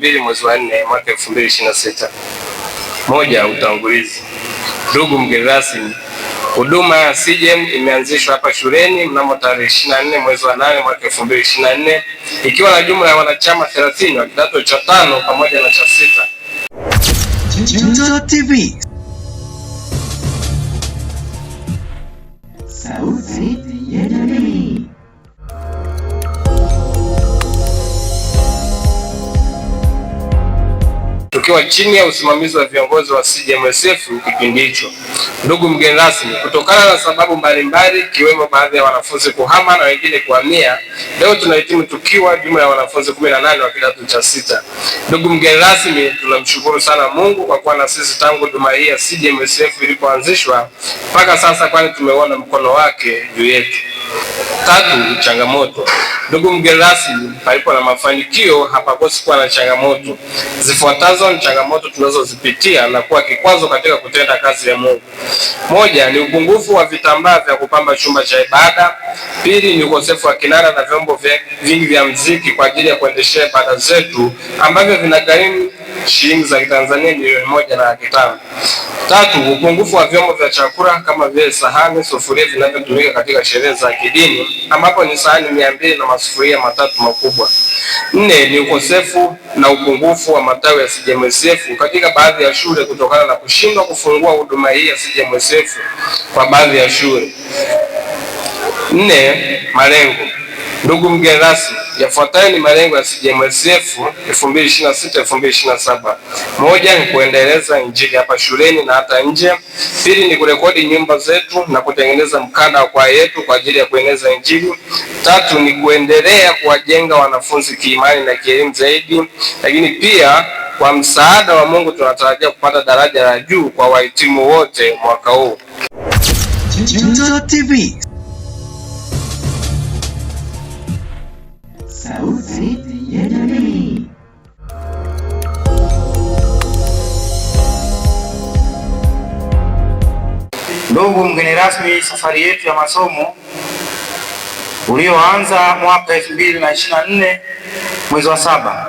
2 mwezi wa 4 mwaka 2026. Moja, utangulizi. Ndugu mgeni rasmi, huduma ya CJM imeanzishwa hapa shuleni mnamo tarehe 24 mwezi wa 8 mwaka 2024 ikiwa na jumla ya wanachama 30 wa kidato cha 5 pamoja na cha 6. Junto TV. Sauti ya jamii. Tukiwa chini ya usimamizi wa viongozi wa CJMSF kipindi hicho. Ndugu mgeni rasmi, kutokana na sababu mbalimbali ikiwemo baadhi ya wanafunzi kuhama na wengine kuhamia, leo tunahitimu tukiwa jumla ya wanafunzi 18 wa kidato cha 6. Ndugu mgeni rasmi, tunamshukuru sana Mungu kwa kuwa na sisi tangu huduma hii ya CJMSF ilipoanzishwa mpaka sasa, kwani tumeona mkono wake juu yetu. 3, changamoto. Ndugu mgeni rasmi, palipo na mafanikio hapakosi kuwa na changamoto. Zifuatazo ni changamoto tunazozipitia na kuwa kikwazo katika kutenda kazi ya Mungu. Moja, ni upungufu wa vitambaa vya kupamba chumba cha ibada. Pili, ni ukosefu wa kinara na vyombo vingi vya muziki kwa ajili ya kuendeshea ibada zetu ambavyo vinagharimu shilingi za Kitanzania milioni 1.5. 3, upungufu wa vyombo vya chakula kama vile sahani, sufuria vinavyotumika katika sherehe za kidini ambapo ni sahani 200 na masufuria 3 makubwa. 4, ni ukosefu na upungufu wa matawi ya CJMSF katika baadhi ya shule kutokana na kushindwa kufungua huduma hii ya CJMSF kwa baadhi ya shule. 4, malengo. Ndugu mgeni rasmi, yafuatayo ni malengo ya CJMSF 2026-2027. Moja, ni kuendeleza injili hapa shuleni na hata nje. Pili, ni kurekodi nyimbo zetu na kutengeneza mkanda wa kwaya yetu kwa ajili ya kueneza injili. 3, ni kuendelea kuwajenga wanafunzi kiimani na kielimu zaidi, lakini pia kwa msaada wa Mungu tunatarajia kupata daraja la juu kwa wahitimu wote mwaka huu. Junto TV. Sauti ya jamii. Ndugu mgeni rasmi, safari yetu ya masomo ulioanza mwaka 2024 mwezi wa 7,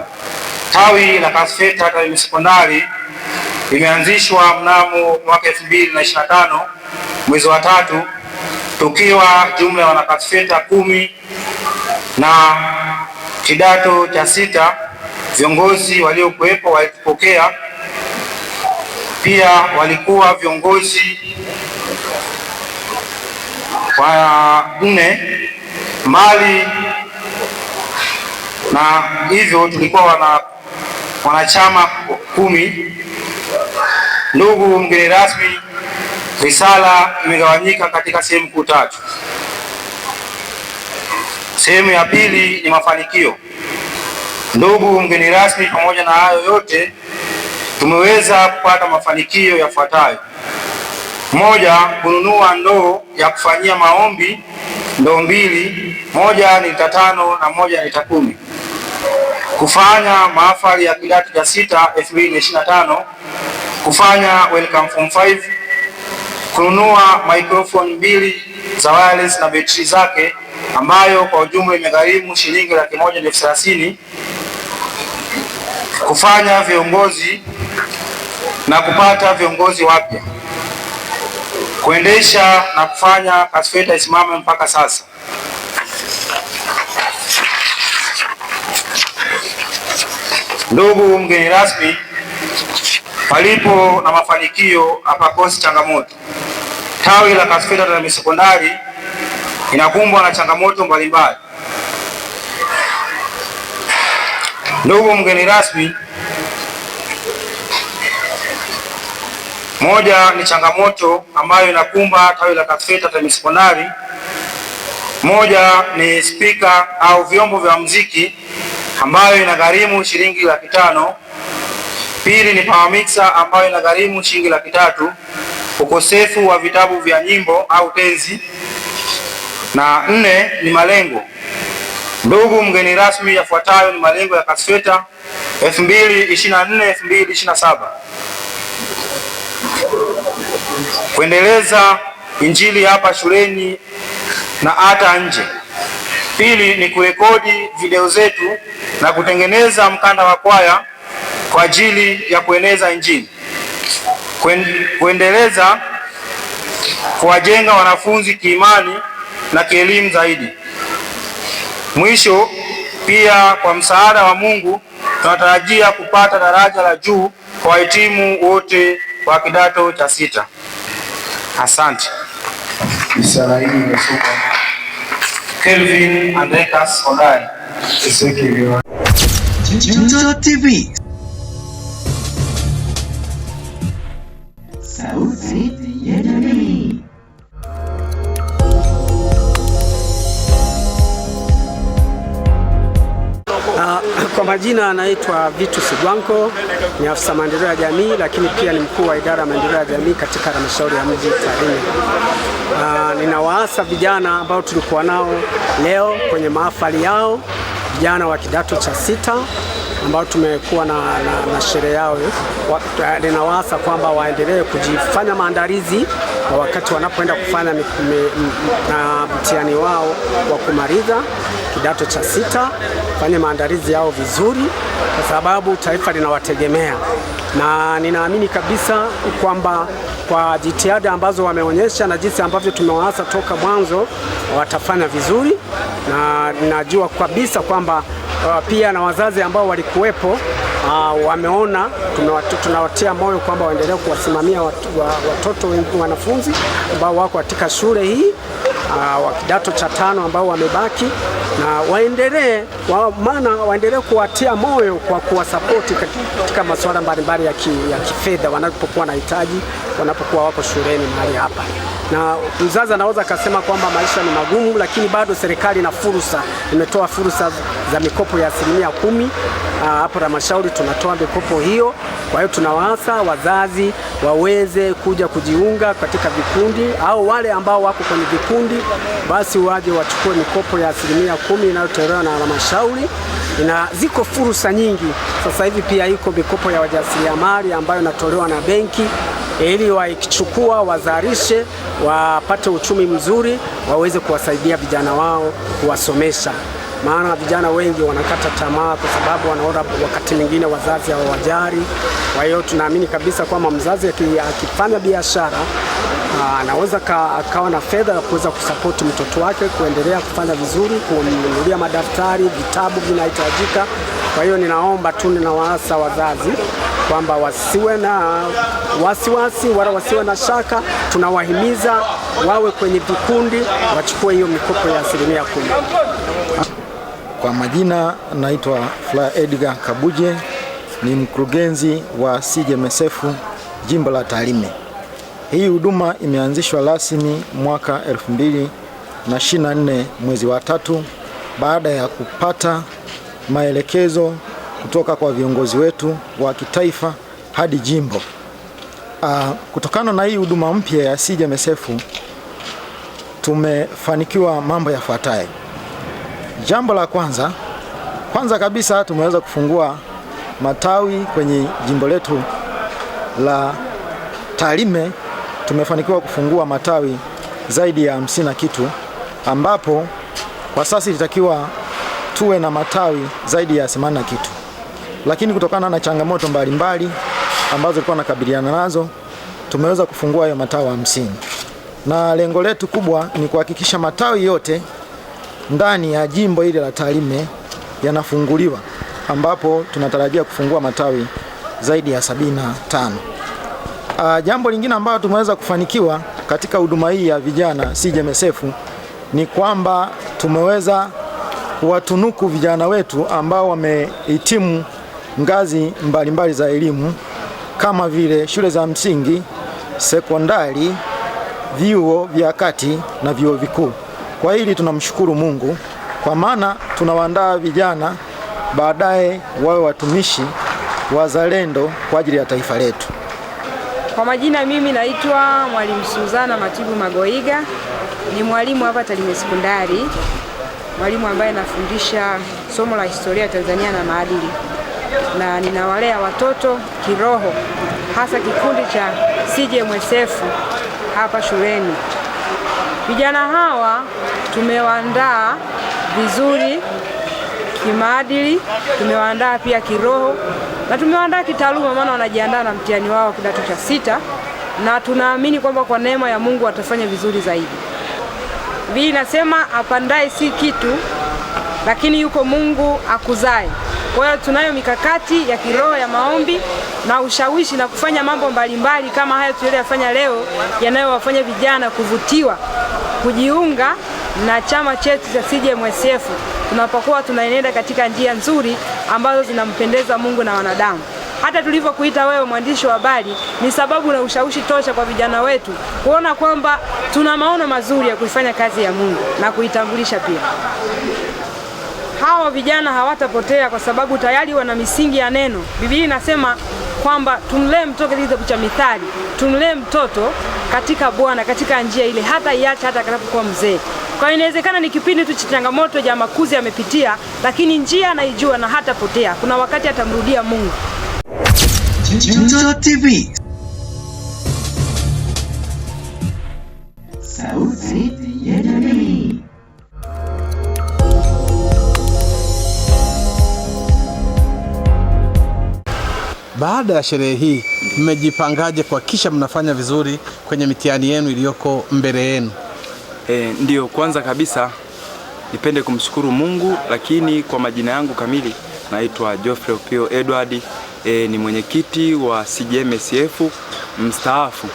tawi la Kasfeta Tarime Sekondari limeanzishwa mnamo mwaka 2025 mwezi wa 3 tukiwa jumla ya wanakasfeta 10 na kidato cha 6. Viongozi waliokuwepo walitupokea, pia walikuwa viongozi wa 4 mbali, na hivyo tulikuwa wanachama 10. Ndugu mgeni rasmi, risala imegawanyika katika sehemu kuu 3. Sehemu ya pili ni mafanikio. Ndugu mgeni rasmi, pamoja na hayo yote tumeweza kupata mafanikio yafuatayo. Moja, kununua ndoo ya kufanyia maombi, ndoo 2, moja ni lita 5 na moja ni lita 10. Kufanya mahafali ya kidato cha 6 2025, kufanya welcome form 5, kununua microphone 2 za wireless na betri zake ambayo kwa ujumla imegharimu shilingi 130,000, kufanya viongozi na kupata viongozi wapya, kuendesha na kufanya Kasfeta isimame mpaka sasa. Ndugu mgeni rasmi, palipo na mafanikio hapakosi changamoto. Tawi la Kasfeta Tarime Sekondari inakumbwa na changamoto mbalimbali. Ndugu mgeni rasmi, moja ni changamoto ambayo inakumba tawi la Kasfeta Tarime Sekondari. Moja ni speaker au vyombo vya muziki ambayo inagharimu shilingi 500,000. Pili ni power mixer ambayo inagharimu shilingi 300,000. Ukosefu wa vitabu vya nyimbo au tenzi. Na 4 ni malengo. Ndugu mgeni rasmi, yafuatayo ni malengo ya Kasfeta 2024-2027. Kuendeleza injili hapa shuleni na hata nje. Pili ni kurekodi video zetu na kutengeneza mkanda wa kwaya kwa ajili ya kueneza Injili, kuendeleza, kuwajenga wanafunzi kiimani na kielimu zaidi. Mwisho, pia kwa msaada wa Mungu tunatarajia kupata daraja la juu kwa wahitimu wote wa kidato cha 6. Asante. Risala hii imesomwa Kelvin Andreas Odai. Tuzo TV. Sauti ya jamii. Kwa majina anaitwa Vitus Gwanko, ni afisa maendeleo ya jamii, lakini pia ni mkuu wa idara ya maendeleo ya jamii katika halmashauri ya mji Tarime. Ninawaasa vijana ambao tulikuwa nao leo kwenye mahafali yao, vijana wa kidato cha 6 ambao tumekuwa na sherehe yao. Ninawaasa kwamba waendelee kujifanya maandalizi kwa wakati wanapoenda kufanya mtihani wao wa kumaliza kidato cha 6, fanye maandalizi yao vizuri kwa sababu taifa linawategemea, na ninaamini kabisa kwamba kwa jitihada ambazo wameonyesha na jinsi ambavyo tumewaasa toka mwanzo watafanya vizuri, na ninajua kabisa kwamba pia na wazazi ambao walikuwepo wameona, tunawatia moyo kwamba waendelee kuwasimamia watoto wanafunzi ambao wako katika shule hii wa kidato cha 5 ambao wamebaki, na waendelee kuwatia moyo kwa kuwasapoti katika masuala mbalimbali ya kifedha wanapokuwa na hitaji, wanapokuwa wako shuleni mahali hapa. Na mzazi anaweza akasema kwamba maisha ni magumu, lakini bado serikali ina fursa, imetoa fursa za mikopo ya 10%. Hapo halmashauri tunatoa mikopo hiyo. Kwa hiyo tunawaasa wazazi waweze kuja kujiunga katika vikundi, au wale ambao wako kwenye vikundi basi waje wachukue mikopo ya 10% inayotolewa na halmashauri. Ziko fursa nyingi sasa hivi, pia iko mikopo ya wajasiriamali ambayo inatolewa na benki, ili waichukua wazalishe, wapate uchumi mzuri, waweze kuwasaidia vijana wao kuwasomesha. Maana vijana wengi wanakata tamaa kwa sababu wanaona wakati mwingine wazazi hawawajali. Kwa hiyo tunaamini kabisa kwamba mzazi akifanya biashara anaweza akawa na fedha ya kuweza kusapoti mtoto wake kuendelea kufanya vizuri, kumnunulia madaftari, vitabu vinahitajika. Kwa hiyo ninawaasa wazazi kwamba wasiwe na wasiwasi wala wasiwe na shaka. Tunawahimiza wawe kwenye vikundi, wachukue hiyo mikopo ya 10%. Kwa majina naitwa Fla Edgar Kabuje, ni mkurugenzi wa CJMSF jimbo la Tarime. Hii huduma imeanzishwa rasmi mwaka 2024 mwezi wa 3 baada ya kupata maelekezo kutoka kwa viongozi wetu wa kitaifa hadi jimbo. Kutokana na hii huduma mpya ya CJMSF tumefanikiwa mambo yafuatayo. Jambo la kwanza kabisa tumeweza kufungua matawi kwenye jimbo letu la Tarime. Tumefanikiwa kufungua matawi zaidi ya 50 na kitu, ambapo kwa sasa ilitakiwa tuwe na matawi zaidi ya 80 na kitu, lakini kutokana na changamoto mbalimbali ambazo tulikuwa nakabiliana nazo tumeweza kufungua hayo matawi 50, na lengo letu kubwa ni kuhakikisha matawi yote ndani ya jimbo hili la Tarime yanafunguliwa, ambapo tunatarajia kufungua matawi zaidi ya 75. Jambo lingine ambalo tumeweza kufanikiwa katika huduma hii ya vijana CJMSF ni kwamba tumeweza kuwatunuku vijana wetu ambao wamehitimu ngazi mbalimbali za elimu kama vile shule za msingi, sekondari, vyuo vya kati na vyuo vikuu. Kwa hili tunamshukuru Mungu, kwa maana tunawaandaa vijana baadaye wawe watumishi wazalendo kwa ajili ya taifa letu. Kwa majina, mimi naitwa Mwalimu Suzana Matibu Magoiga, ni mwalimu hapa Tarime Sekondari, mwalimu ambaye anafundisha somo la historia Tanzania na maadili, na ninawalea watoto kiroho, hasa kikundi cha CJMSF hapa shuleni. Vijana hawa tumewaandaa vizuri kimaadili, tumewaandaa pia kiroho, na tumewaandaa kitaaluma, maana wanajiandaa na mtihani wao kidato cha 6, na tunaamini kwamba kwa neema ya Mungu watafanya vizuri zaidi. Biblia inasema apandaye si kitu, lakini yuko Mungu akuzae. Kwa hiyo tunayo mikakati ya kiroho ya maombi na ushawishi na kufanya mambo mbalimbali kama haya tuliyofanya leo, yanayowafanya vijana kuvutiwa kujiunga na chama chetu cha CJMSF, tunapokuwa tunaenenda katika njia nzuri ambazo zinampendeza Mungu na wanadamu. Hata tulivyokuita wewe mwandishi wa habari ni sababu na ushawishi tosha kwa vijana wetu kuona kwamba tuna maono mazuri ya kuifanya kazi ya Mungu na kuitambulisha pia. Hawa vijana hawatapotea kwa sababu tayari wana misingi ya neno. Biblia inasema kwamba tumlee mtoto katika kitabu cha Mithali, tumlee mtoto katika Bwana, katika njia ile hata iacha hata atakapokuwa mzee. Kwa hiyo inawezekana ni kipindi tu cha changamoto ya makuzi amepitia, lakini njia anaijua na hatapotea. Kuna wakati atamrudia Mungu. Tuzo TV. Sauti ya jamii. Baada ya sherehe hii, mmejipangaje kuhakikisha mnafanya vizuri kwenye mitihani yenu iliyoko mbele yenu? Ndio, kwanza kabisa nipende kumshukuru Mungu, lakini kwa majina yangu kamili naitwa Geoffrey Opio Edward, ni mwenyekiti wa CJMSF mstaafu.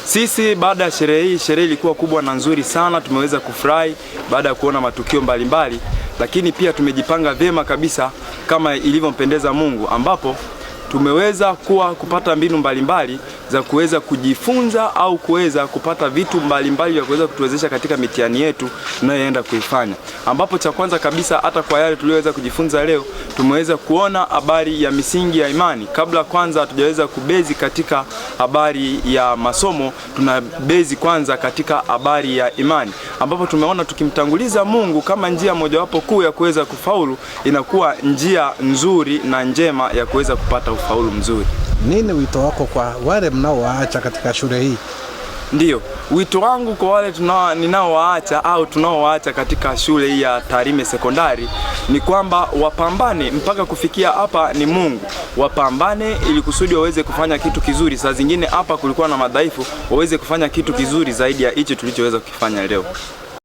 Sisi baada ya sherehe hii, sherehe ilikuwa kubwa na nzuri sana, tumeweza kufurahi baada ya kuona matukio mbalimbali, lakini pia tumejipanga vyema kabisa kama ilivyompendeza Mungu, ambapo tumeweza kupata mbinu mbalimbali za kuweza kujifunza au kuweza kupata vitu mbalimbali vya kuweza kutuwezesha katika mitihani yetu tunayoenda kuifanya, ambapo cha kwanza kabisa hata kwa yale tuliyoweza kujifunza leo tumeweza kuona habari ya misingi ya imani. Kabla kwanza hatujaweza kubezi katika habari ya masomo, tuna bezi kwanza katika habari ya imani, ambapo tumeona tukimtanguliza Mungu kama njia mojawapo kuu ya kuweza kufaulu, inakuwa njia nzuri na njema ya kuweza kupata ufaulu mzuri. Nini wito wako kwa wale mnaowaacha katika shule hii? Ndio, wito wangu kwa wale ninaowaacha au tunaowaacha katika shule hii ya Tarime Sekondari ni kwamba wapambane mpaka kufikia hapa. Ni Mungu, wapambane ili kusudi waweze kufanya kitu kizuri. Saa zingine hapa kulikuwa na madhaifu, waweze kufanya kitu kizuri zaidi ya hicho tulichoweza kufanya leo.